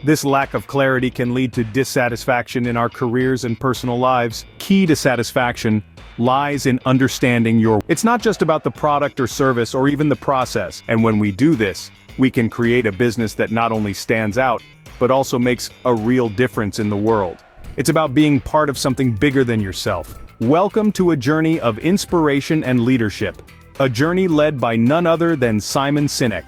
This lack of clarity can lead to dissatisfaction in our careers and personal lives. Key to satisfaction lies in understanding your. It's not just about the product or service or even the process. And when we do this, we can create a business that not only stands out, but also makes a real difference in the world. It's about being part of something bigger than yourself. Welcome to a journey of inspiration and leadership. A journey led by none other than Simon Sinek,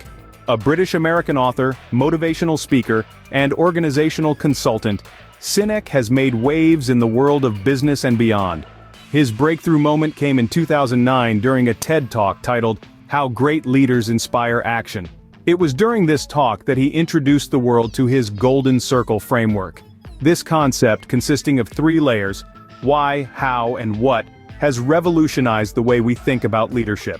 a British-American author, motivational speaker, and organizational consultant. Sinek has made waves in the world of business and beyond. His breakthrough moment came in 2009 during a TED Talk titled, "How Great Leaders Inspire Action." It was during this talk that he introduced the world to his Golden Circle framework. This concept, consisting of 3 layers, why, how, and what, has revolutionized the way we think about leadership.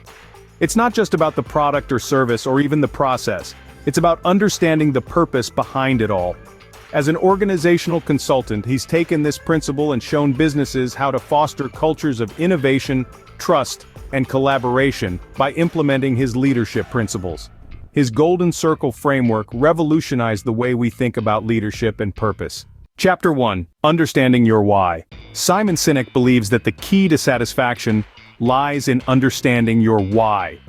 It's not just about the product or service or even the process. It's about understanding the purpose behind it all. As an organizational consultant, he's taken this principle and shown businesses how to foster cultures of innovation, trust, and collaboration by implementing his leadership principles. His Golden Circle framework revolutionized the way we think about leadership and purpose. Chapter 1. Understanding your why. Simon Sinek believes that the key to satisfaction lies in understanding your why.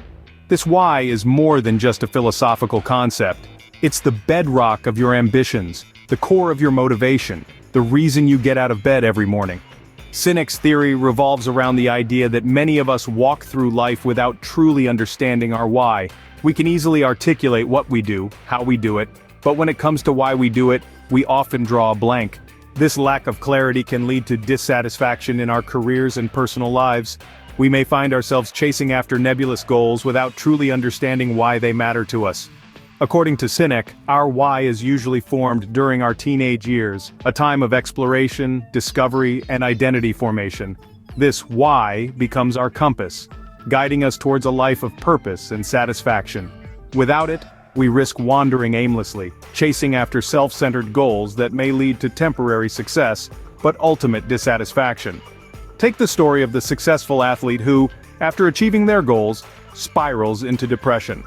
This why is more than just a philosophical concept. It's the bedrock of your ambitions, the core of your motivation, the reason you get out of bed every morning. Sinek's theory revolves around the idea that many of us walk through life without truly understanding our why. We can easily articulate what we do, how we do it, but when it comes to why we do it, we often draw a blank. This lack of clarity can lead to dissatisfaction in our careers and personal lives. We may find ourselves chasing after nebulous goals without truly understanding why they matter to us. According to Sinek, our why is usually formed during our teenage years, a time of exploration, discovery, and identity formation. This why becomes our compass, guiding us towards a life of purpose and satisfaction. Without it, we risk wandering aimlessly, chasing after self-centered goals that may lead to temporary success, but ultimate dissatisfaction. Take the story of the successful athlete who, after achieving their goals, spirals into depression.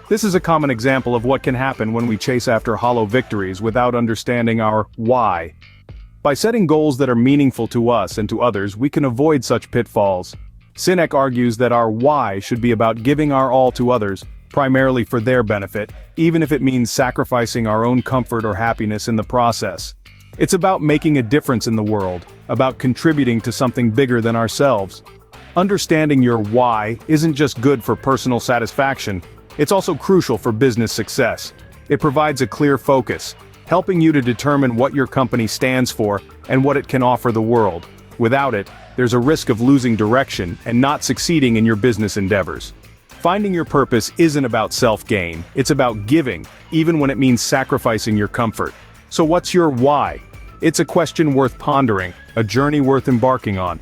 This is a common example of what can happen when we chase after hollow victories without understanding our why. By setting goals that are meaningful to us and to others, we can avoid such pitfalls. Sinek argues that our why should be about giving our all to others, primarily for their benefit, even if it means sacrificing our own comfort or happiness in the process. It's about making a difference in the world, about contributing to something bigger than ourselves. Understanding your why isn't just good for personal satisfaction, it's also crucial for business success. It provides a clear focus, helping you to determine what your company stands for and what it can offer the world. Without it, there's a risk of losing direction and not succeeding in your business endeavors. Finding your purpose isn't about self-gain, it's about giving, even when it means sacrificing your comfort. So what's your why? It's a question worth pondering, a journey worth embarking on.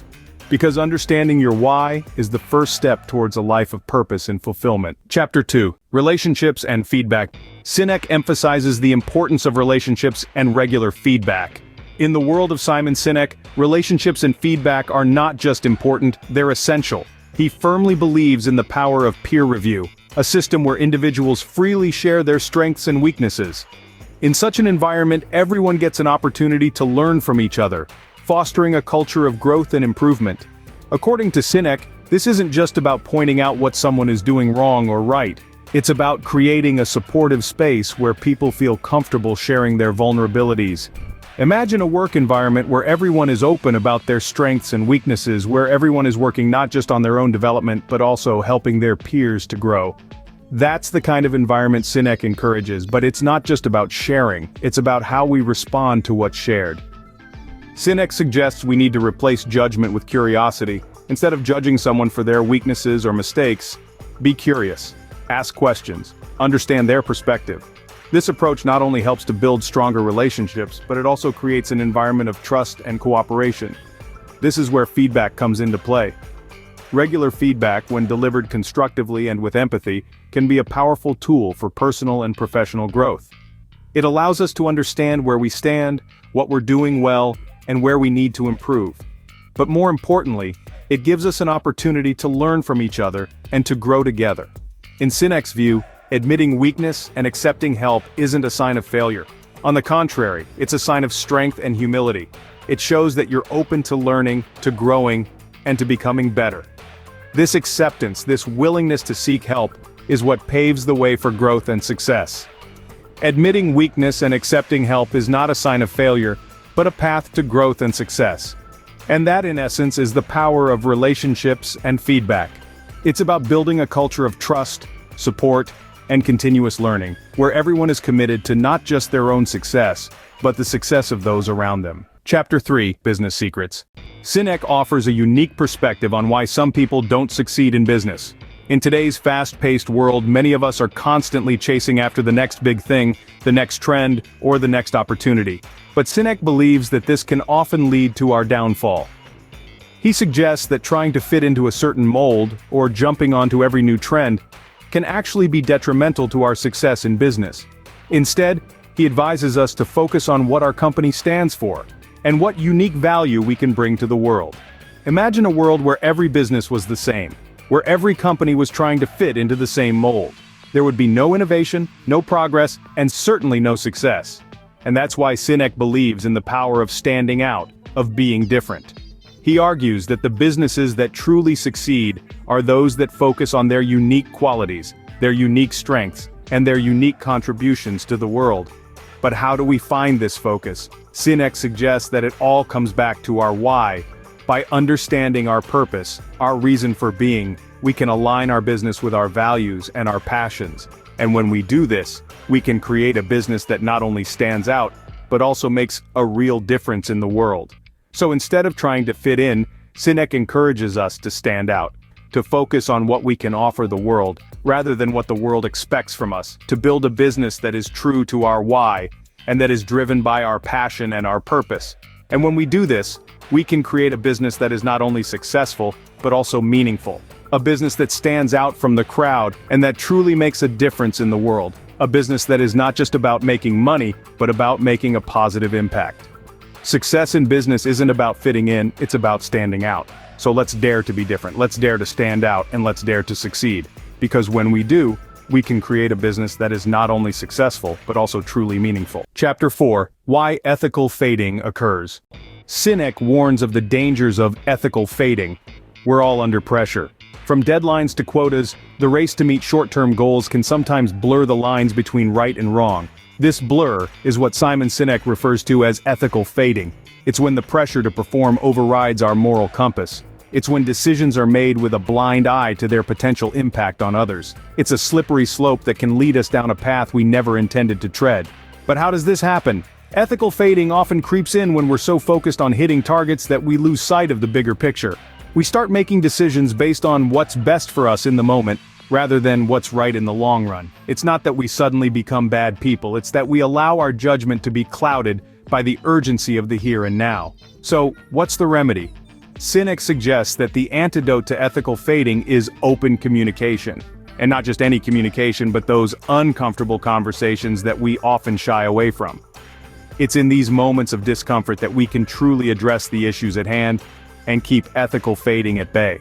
Because understanding your why is the first step towards a life of purpose and fulfillment. Chapter 2. Relationships and feedback. Sinek emphasizes the importance of relationships and regular feedback. In the world of Simon Sinek, relationships and feedback are not just important, they're essential. He firmly believes in the power of peer review, a system where individuals freely share their strengths and weaknesses. In such an environment, everyone gets an opportunity to learn from each other, fostering a culture of growth and improvement. According to Sinek, this isn't just about pointing out what someone is doing wrong or right. It's about creating a supportive space where people feel comfortable sharing their vulnerabilities. Imagine a work environment where everyone is open about their strengths and weaknesses, where everyone is working not just on their own development but also helping their peers to grow. That's the kind of environment Sinek encourages, but it's not just about sharing, it's about how we respond to what's shared. Sinek suggests we need to replace judgment with curiosity. Instead of judging someone for their weaknesses or mistakes, be curious, ask questions, understand their perspective. This approach not only helps to build stronger relationships, but it also creates an environment of trust and cooperation. This is where feedback comes into play. Regular feedback, when delivered constructively and with empathy, can be a powerful tool for personal and professional growth. It allows us to understand where we stand, what we're doing well, and where we need to improve. But more importantly, it gives us an opportunity to learn from each other and to grow together. In Sinek's view, admitting weakness and accepting help isn't a sign of failure. On the contrary, it's a sign of strength and humility. It shows that you're open to learning, to growing, and to becoming better. This acceptance, this willingness to seek help, is what paves the way for growth and success. Admitting weakness and accepting help is not a sign of failure, but a path to growth and success. And that, in essence, is the power of relationships and feedback. It's about building a culture of trust, support, and continuous learning, where everyone is committed to not just their own success, but the success of those around them. Chapter 3, Business Secrets. Sinek offers a unique perspective on why some people don't succeed in business. In today's fast-paced world, many of us are constantly chasing after the next big thing, the next trend, or the next opportunity. But Sinek believes that this can often lead to our downfall. He suggests that trying to fit into a certain mold, or jumping onto every new trend, can actually be detrimental to our success in business. Instead, he advises us to focus on what our company stands for, and what unique value we can bring to the world. Imagine a world where every business was the same, where every company was trying to fit into the same mold. There would be no innovation, no progress, and certainly no success. And that's why Sinek believes in the power of standing out, of being different. He argues that the businesses that truly succeed are those that focus on their unique qualities, their unique strengths, and their unique contributions to the world. But how do we find this focus? Sinek suggests that it all comes back to our why. By understanding our purpose, our reason for being, we can align our business with our values and our passions. And when we do this, we can create a business that not only stands out, but also makes a real difference in the world. So instead of trying to fit in, Sinek encourages us to stand out, to focus on what we can offer the world, rather than what the world expects from us, to build a business that is true to our why, and that is driven by our passion and our purpose. And when we do this, we can create a business that is not only successful, but also meaningful. A business that stands out from the crowd, and that truly makes a difference in the world. A business that is not just about making money, but about making a positive impact. Success in business isn't about fitting in, it's about standing out. So let's dare to be different, let's dare to stand out, and let's dare to succeed. Because when we do, we can create a business that is not only successful, but also truly meaningful. Chapter 4, Why Ethical Fading Occurs. Sinek warns of the dangers of ethical fading. We're all under pressure. From deadlines to quotas, the race to meet short-term goals can sometimes blur the lines between right and wrong. This blur is what Simon Sinek refers to as ethical fading. It's when the pressure to perform overrides our moral compass. It's when decisions are made with a blind eye to their potential impact on others. It's a slippery slope that can lead us down a path we never intended to tread. But how does this happen? Ethical fading often creeps in when we're so focused on hitting targets that we lose sight of the bigger picture. We start making decisions based on what's best for us in the moment, rather than what's right in the long run. It's not that we suddenly become bad people, it's that we allow our judgment to be clouded by the urgency of the here and now. So, what's the remedy? Sinek suggests that the antidote to ethical fading is open communication. And not just any communication, but those uncomfortable conversations that we often shy away from. It's in these moments of discomfort that we can truly address the issues at hand and keep ethical fading at bay.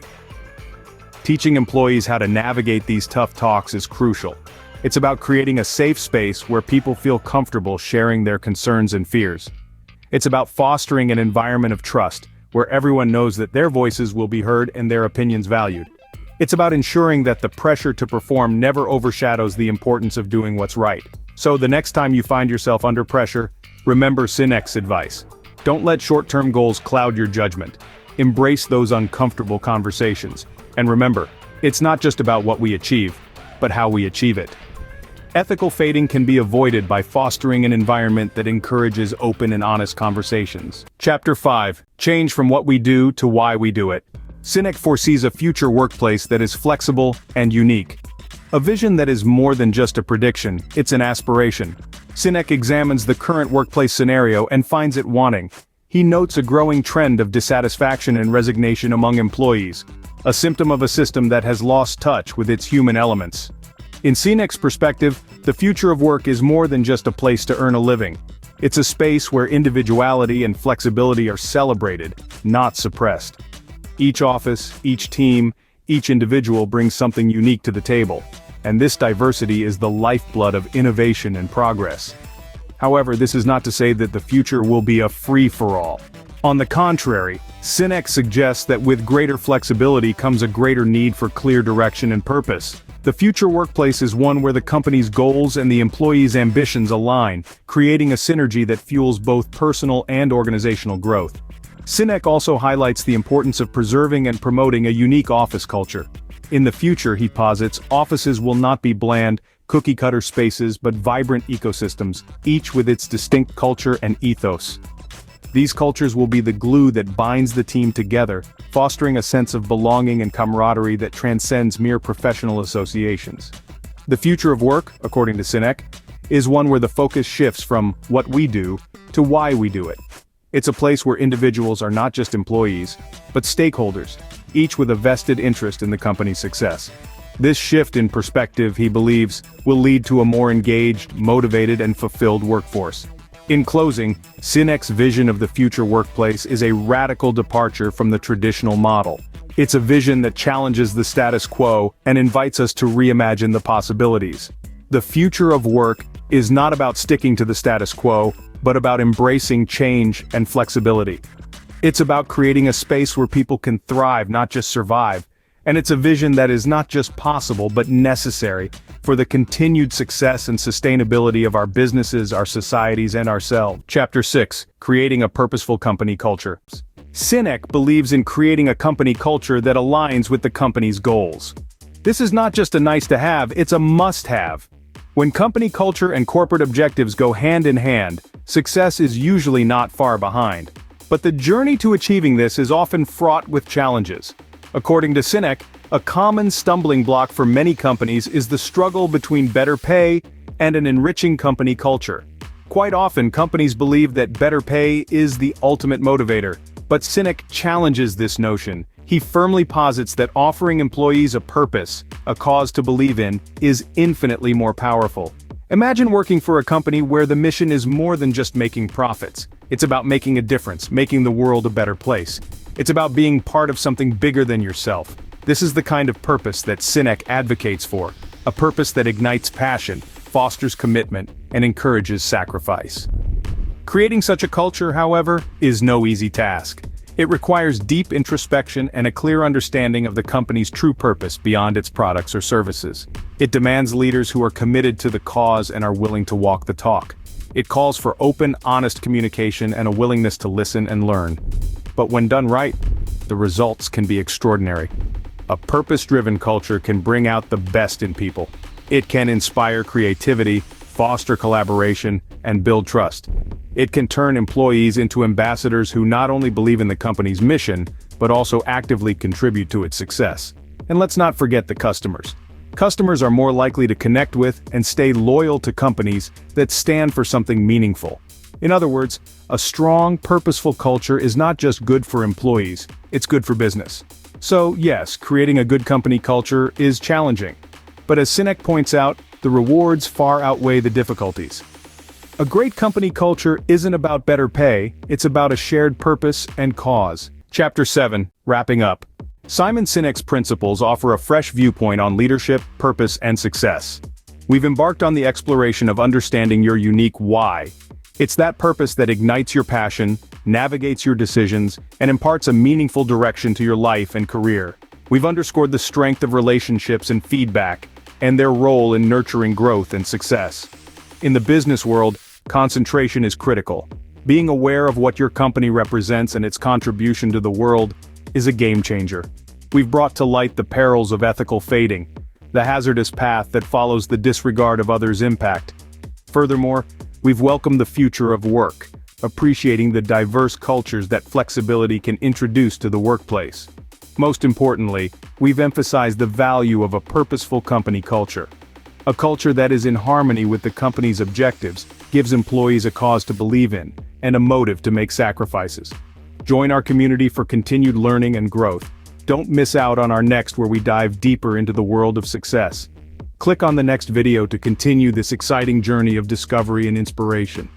Teaching employees how to navigate these tough talks is crucial. It's about creating a safe space where people feel comfortable sharing their concerns and fears. It's about fostering an environment of trust, where everyone knows that their voices will be heard and their opinions valued. It's about ensuring that the pressure to perform never overshadows the importance of doing what's right. So the next time you find yourself under pressure, remember Sinek's advice. Don't let short-term goals cloud your judgment. Embrace those uncomfortable conversations. And remember, it's not just about what we achieve, but how we achieve it. Ethical fading can be avoided by fostering an environment that encourages open and honest conversations. Chapter 5, Change from what we do to why we do it. Sinek foresees a future workplace that is flexible and unique. A vision that is more than just a prediction, it's an aspiration. Sinek examines the current workplace scenario and finds it wanting. He notes a growing trend of dissatisfaction and resignation among employees, a symptom of a system that has lost touch with its human elements. In Sinek's perspective, the future of work is more than just a place to earn a living. It's a space where individuality and flexibility are celebrated, not suppressed. Each office, each team, each individual brings something unique to the table, and this diversity is the lifeblood of innovation and progress. However, this is not to say that the future will be a free-for-all. On the contrary, Sinek suggests that with greater flexibility comes a greater need for clear direction and purpose. The future workplace is one where the company's goals and the employees' ambitions align, creating a synergy that fuels both personal and organizational growth. Sinek also highlights the importance of preserving and promoting a unique office culture. In the future, he posits, offices will not be bland, cookie-cutter spaces but vibrant ecosystems, each with its distinct culture and ethos. These cultures will be the glue that binds the team together, fostering a sense of belonging and camaraderie that transcends mere professional associations. The future of work, according to Sinek, is one where the focus shifts from what we do to why we do it. It's a place where individuals are not just employees, but stakeholders, each with a vested interest in the company's success. This shift in perspective, he believes, will lead to a more engaged, motivated, and fulfilled workforce. In closing, Sinek's vision of the future workplace is a radical departure from the traditional model. It's a vision that challenges the status quo and invites us to reimagine the possibilities. The future of work is not about sticking to the status quo, but about embracing change and flexibility. It's about creating a space where people can thrive, not just survive. And it's a vision that is not just possible but necessary for the continued success and sustainability of our businesses, our societies, and ourselves. Chapter 6: Creating a Purposeful Company Culture. Sinek believes in creating a company culture that aligns with the company's goals. This is not just a nice-to-have, it's a must-have. When company culture and corporate objectives go hand in hand, success is usually not far behind. But the journey to achieving this is often fraught with challenges. According to Sinek, a common stumbling block for many companies is the struggle between better pay and an enriching company culture. Quite often, companies believe that better pay is the ultimate motivator, but Sinek challenges this notion. He firmly posits that offering employees a purpose, a cause to believe in, is infinitely more powerful. Imagine working for a company where the mission is more than just making profits. It's about making a difference, making the world a better place. It's about being part of something bigger than yourself. This is the kind of purpose that Sinek advocates for, a purpose that ignites passion, fosters commitment, and encourages sacrifice. Creating such a culture, however, is no easy task. It requires deep introspection and a clear understanding of the company's true purpose beyond its products or services. It demands leaders who are committed to the cause and are willing to walk the talk. It calls for open, honest communication and a willingness to listen and learn. But when done right, the results can be extraordinary. A purpose-driven culture can bring out the best in people. It can inspire creativity, foster collaboration, and build trust. It can turn employees into ambassadors who not only believe in the company's mission, but also actively contribute to its success. And let's not forget the customers. Customers are more likely to connect with and stay loyal to companies that stand for something meaningful. In other words, a strong, purposeful culture is not just good for employees, it's good for business. So yes, creating a good company culture is challenging. But as Sinek points out, the rewards far outweigh the difficulties. A great company culture isn't about better pay, it's about a shared purpose and cause. Chapter 7, Wrapping Up. Simon Sinek's principles offer a fresh viewpoint on leadership, purpose, and success. We've embarked on the exploration of understanding your unique why. It's that purpose that ignites your passion, navigates your decisions, and imparts a meaningful direction to your life and career. We've underscored the strength of relationships and feedback, and their role in nurturing growth and success. In the business world, concentration is critical. Being aware of what your company represents and its contribution to the world is a game changer. We've brought to light the perils of ethical fading, the hazardous path that follows the disregard of others' impact. Furthermore, we've welcomed the future of work, appreciating the diverse cultures that flexibility can introduce to the workplace. Most importantly, we've emphasized the value of a purposeful company culture. A culture that is in harmony with the company's objectives, gives employees a cause to believe in, and a motive to make sacrifices. Join our community for continued learning and growth. Don't miss out on our next where we dive deeper into the world of success. Click on the next video to continue this exciting journey of discovery and inspiration.